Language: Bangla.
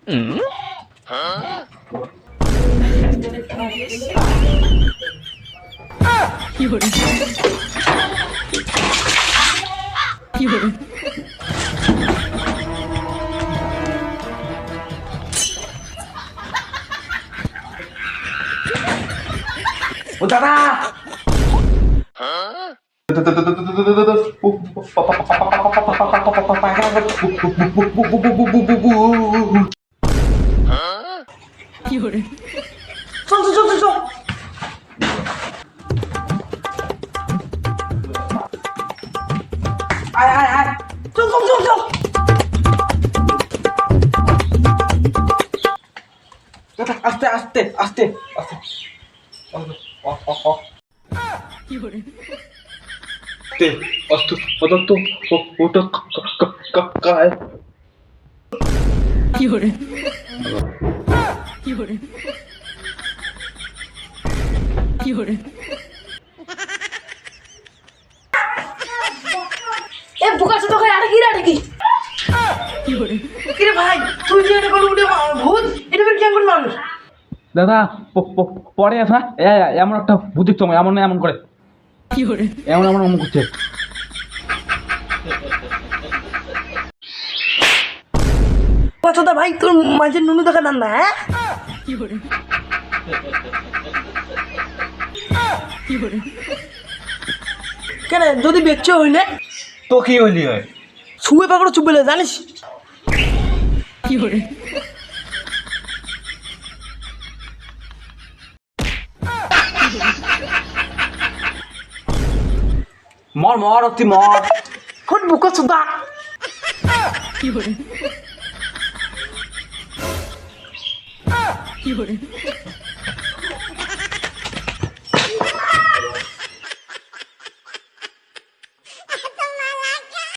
ও দাদা চল চল চল চল আয় আয় আয় চল চল চল চল আস্তে আস্তে আস্তে আস্তে ওটা কায় এ বুকাছে তো আর কি রে কি কিরে ভাই তুই যে এটা করলি ভূত এটা কেমন মানুষ দাদা পরে আস না এমন একটা ভূতিক সময় এমন না এমন করে এমন এমন এমন করছে কথাটা ভাই তোর মাঝে নুনু দেখা দান না হ্যাঁ কেন যদি বেচে হইলে তো কি হইলি হয় ছুঁয়ে পাকড়ো চুপ বলে জানিস মর মর অতি মর কোন বুকা সুদা কি